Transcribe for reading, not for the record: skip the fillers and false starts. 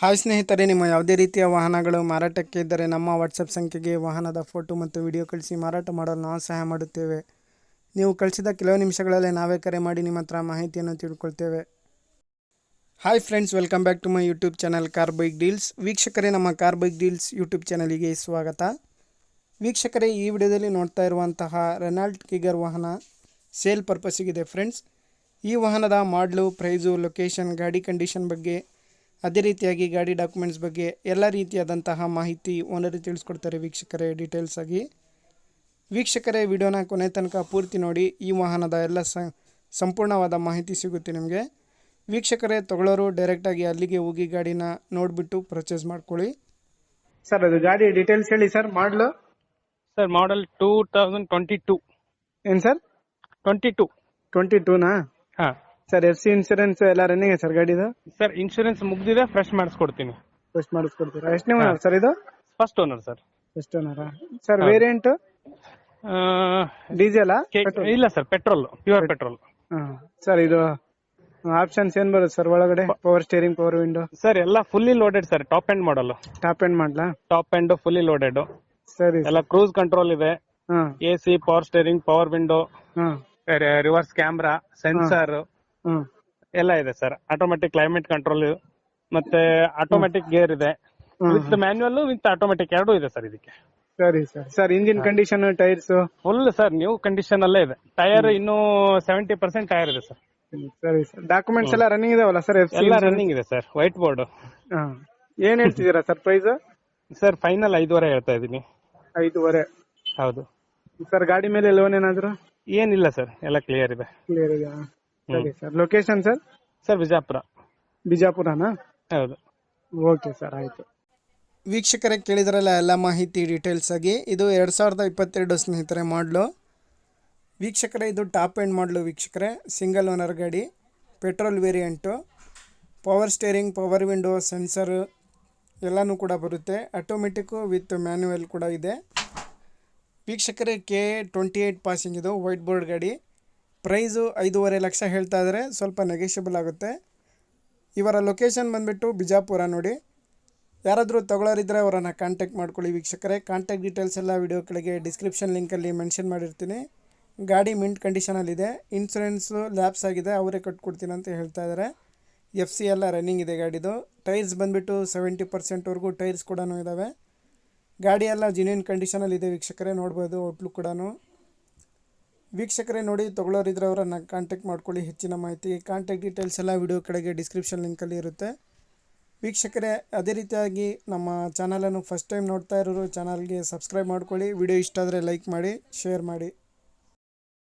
Hi ಸ್ನೇಹಿತರೆ, ನಿಮ್ಮ ಯಾವುದೇ ರೀತಿಯ ವಾಹನಗಳು ಮಾರಾಟಕ್ಕೆ ಇದ್ದರೆ ನಮ್ಮ ವಾಟ್ಸಪ್ ಸಂಖ್ಯೆಗೆ ವಾಹನದ ಫೋಟೋ ಮತ್ತು ವಿಡಿಯೋ ಕಳಿಸಿ ಮಾರಾಟ ಮಾಡಲು ನಾವು ಸಹಾಯ ಮಾಡುತ್ತೇವೆ. ನೀವು ಕಳಿಸಿದ ಕೆಲವು ನಿಮಿಷಗಳಲ್ಲೇ ನಾವೇ ಕರೆ ಮಾಡಿ ನಿಮ್ಮ ಹತ್ರ ಮಾಹಿತಿಯನ್ನು ತಿಳ್ಕೊಳ್ತೇವೆ. Hi friends, welcome back to my YouTube channel car bike deals. ವೀಕ್ಷಕರೇ, ನಮ್ಮ ಕಾರ್ ಬೈಕ್ ಡೀಲ್ಸ್ ಯೂಟ್ಯೂಬ್ ಚಾನಲಿಗೆ ಸ್ವಾಗತ. ವೀಕ್ಷಕರೇ, ಈ ವಿಡಿಯೋದಲ್ಲಿ ನೋಡ್ತಾ ಇರುವಂತಹ ರೆನಾಲ್ಟ್ ಕಿಗರ್ ವಾಹನ ಸೇಲ್ ಪರ್ಪಸ್ಸಿಗಿದೆ ಫ್ರೆಂಡ್ಸ್. ಈ ವಾಹನದ ಮಾಡಲು, ಪ್ರೈಸು, ಲೊಕೇಶನ್, ಗಾಡಿ ಕಂಡೀಷನ್ ಬಗ್ಗೆ, ಅದೇ ರೀತಿಯಾಗಿ ಗಾಡಿ ಡಾಕ್ಯುಮೆಂಟ್ಸ್ ಬಗ್ಗೆ ಎಲ್ಲ ರೀತಿಯಾದಂತಹ ಮಾಹಿತಿ ಓನರ್ ತಿಳಿಸ್ಕೊಡ್ತಾರೆ ವೀಕ್ಷಕರೇ ಡೀಟೇಲ್ಸ್ ಆಗಿ. ವೀಕ್ಷಕರೇ, ವಿಡಿಯೋನ ಕೊನೆ ತನಕ ಪೂರ್ತಿ ನೋಡಿ. ಈ ವಾಹನದ ಎಲ್ಲ ಸಂಪೂರ್ಣವಾದ ಮಾಹಿತಿ ಸಿಗುತ್ತೆ ನಿಮಗೆ. ವೀಕ್ಷಕರೇ, ತಗೊಳ್ಳೋರು ಡೈರೆಕ್ಟಾಗಿ ಅಲ್ಲಿಗೆ ಹೋಗಿ ಗಾಡಿನ ನೋಡಿಬಿಟ್ಟು ಪರ್ಚೇಸ್ ಮಾಡ್ಕೊಳ್ಳಿ. ಸರ್, ಅದು ಗಾಡಿ ಡೀಟೇಲ್ಸ್ ಹೇಳಿ ಸರ್. ಮಾಡಲು ಸರ್, ಮಾಡೆಲ್ 2022. ಏನು ಸರ್? 22ನಾ? ಹಾಂ ಸರ್, FC ಇನ್ಸೂರೆನ್ಸ್ ಎಲ್ಲ ರನ್ನಿಂಗ್ ಸರ್ ಗಾಡಿದು? ಸರ್, ಇನ್ಶೂರೆನ್ಸ್ ಮುಗ್ದಿದೆ, ಫ್ರೆಶ್ ಮಾಡಿಸ್ಕೊಡ್ತೀನಿ. ಫಸ್ಟ್ ಮಾಡಿಸ್ಕೊಡ್ತೀರಾ? ಎಷ್ಟನೇ ಓನರ್ ಸರ್ ಇದು? First owner sir. ಫಸ್ಟ್ ಓನರಾ? ಸರ್, ವೇರಿಯಂಟ್ ಡೀಸೆಲಾ? ಇಲ್ಲ sir, petrol, pure petrol. Sir, ಇದು ಆಪ್ಷನ್ಸ್ ಏನ್ ಬರುತ್ತೆ ಸರ್ ಒಳಗಡೆ? Power steering, power window? Sir, ಎಲ್ಲ fully loaded sir. Top end model. Top end ಮಾಡ್ಲಾ? Top end fully loaded. ಸರಿ. ಎಲ್ಲ ಕ್ರೂಸ್ ಕಂಟ್ರೋಲ್ ಇದೆ, AC, power steering, power window, reverse camera, sensor ಎಲ್ಲ ಇದೆ ಸರ್. ಆಟೋಮೆಟಿಕ್ ಕ್ಲೈಮೇಟ್ ಕಂಟ್ರೋಲ್ ಮತ್ತೆ automatic gear ಇದೆ. With manual with automatic ಎರಡೂ ಇದೆ ಸರ್ ಇದಕ್ಕೆ. ಸರಿ sir. Sir, engine condition, tyres full sir new condition ಅಲ್ಲೇ ಇದೆ. ಟೈರ್ ಇನ್ನೂ 70% ಟೈರ್ ಇದೆ ಸರ್. ಸರಿ ಸರ್. ಡಾಕ್ಯುಮೆಂಟ್ಸ್ ಎಲ್ಲ ರನ್ನಿಂಗ್ ಇದಾವಲ್ಲ ಸರ್? ಎಲ್ಲ ರನ್ನಿಂಗ್ ಇದೆ ಸರ್. White board. ಏನ್ ಹೇಳ್ತಿದ್ದೀರಾ ಸರ್ ಪ್ರೈಸ್? ಸರ್, ಫೈನಲ್ 5.5 ಹೇಳ್ತಾ ಇದೀನಿ. 5.5? ಹೌದು ಸರ್. ಗಾಡಿ ಮೇಲೆ ಲೋನ್ ಏನಾದ್ರು? ಏನಿಲ್ಲ ಸರ್, ಎಲ್ಲ ಕ್ಲಿಯರ್ ಇದೆ. ಕ್ಲಿಯರ್ ಇದೆ. ಸರಿ sir. Location sir? Sir, Bijapur. ಬಿಜಾಪುರನಾ? ಹೌದು. ಓಕೆ ಸರ್, ಆಯ್ತು. ವೀಕ್ಷಕರೇ, ಕೇಳಿದ್ರಲ್ಲ ಎಲ್ಲ ಮಾಹಿತಿ ಡೀಟೇಲ್ಸ್ ಆಗಿ. ಇದು 2022 ಸ್ನೇಹಿತರೆ ಮಾಡಲು. ವೀಕ್ಷಕರೇ, ಇದು ಟಾಪ್ ಎಂಡ್ ಮಾಡಲು ವೀಕ್ಷಕರೇ. ಸಿಂಗಲ್ ಓನರ್ ಗಾಡಿ, petrol variant, power steering, power window, sensor ಎಲ್ಲನೂ ಕೂಡ ಬರುತ್ತೆ. ಆಟೋಮೆಟಿಕ್ಕು ವಿತ್ ಮ್ಯಾನ್ಯುವಲ್ ಕೂಡ ಇದೆ. ವೀಕ್ಷಕರೇ, K28 ಪಾಸಿಂಗ್ ಇದು, ವೈಟ್ ಬೋರ್ಡ್ ಗಾಡಿ. ಪ್ರೈಸು 5.5 ಲಕ್ಷ ಹೇಳ್ತಾ ಇದ್ದಾರೆ, ಸ್ವಲ್ಪ ನೆಗೆಷಿಯಬಲ್ ಆಗುತ್ತೆ. ಇವರ ಲೊಕೇಶನ್ ಬಂದುಬಿಟ್ಟು ಬಿಜಾಪುರ ನೋಡಿ. ಯಾರಾದರೂ ತಗೊಳ್ಳೋರಿದ್ದರೆ ಅವರನ್ನು ಕಾಂಟ್ಯಾಕ್ಟ್ ಮಾಡ್ಕೊಳ್ಳಿ ವೀಕ್ಷಕರೇ. ಕಾಂಟ್ಯಾಕ್ಟ್ ಡೀಟೇಲ್ಸ್ ಎಲ್ಲ ವಿಡಿಯೋ ಕೆಳಗೆ ಡಿಸ್ಕ್ರಿಪ್ಷನ್ ಲಿಂಕಲ್ಲಿ ಮೆನ್ಷನ್ ಮಾಡಿರ್ತೀನಿ. ಗಾಡಿ ಮಿಂಟ್ ಕಂಡೀಷನಲ್ಲಿದೆ. ಇನ್ಸೂರೆನ್ಸು ಲ್ಯಾಪ್ಸ್ ಆಗಿದೆ, ಅವರೇ ಕಟ್ಕೊಡ್ತೀನಿ ಅಂತ ಹೇಳ್ತಾ ಇದ್ದಾರೆ. FC ಎಲ್ಲ ರನ್ನಿಂಗ್ ಇದೆ ಗಾಡಿದು. ಟೈರ್ಸ್ ಬಂದುಬಿಟ್ಟು 70%ವರೆಗೂ ಟೈರ್ಸ್ ಕೂಡ ಇದ್ದಾವೆ. ಗಾಡಿ ಎಲ್ಲ ಜೆನ್ಯೂನ್ ಕಂಡೀಷನಲ್ಲಿದೆ ವೀಕ್ಷಕರೇ, ನೋಡ್ಬೋದು ಒಟ್ಲು ಕೂಡ. ವೀಕ್ಷಕರೇ, ನೋಡಿ, ತಗೊಳ್ಳೋರಿದ್ರೆ ಅವರನ್ನು ಕಾಂಟ್ಯಾಕ್ಟ್ ಮಾಡ್ಕೊಳ್ಳಿ. ಹೆಚ್ಚಿನ ಮಾಹಿತಿ ಕಾಂಟ್ಯಾಕ್ಟ್ ಡೀಟೇಲ್ಸ್ ಎಲ್ಲ ವಿಡಿಯೋ ಕೆಳಗೆ ಡಿಸ್ಕ್ರಿಪ್ಷನ್ ಲಿಂಕಲ್ಲಿ ಇರುತ್ತೆ. ವೀಕ್ಷಕರೇ, ಅದೇ ರೀತಿಯಾಗಿ ನಮ್ಮ ಚಾನಲನ್ನು ಫಸ್ಟ್ ಟೈಮ್ ನೋಡ್ತಾ ಇರೋರು ಚಾನಲ್ಗೆ ಸಬ್ಸ್ಕ್ರೈಬ್ ಮಾಡ್ಕೊಳ್ಳಿ. ವಿಡಿಯೋ ಇಷ್ಟ ಆದರೆ ಲೈಕ್ ಮಾಡಿ, ಶೇರ್ ಮಾಡಿ.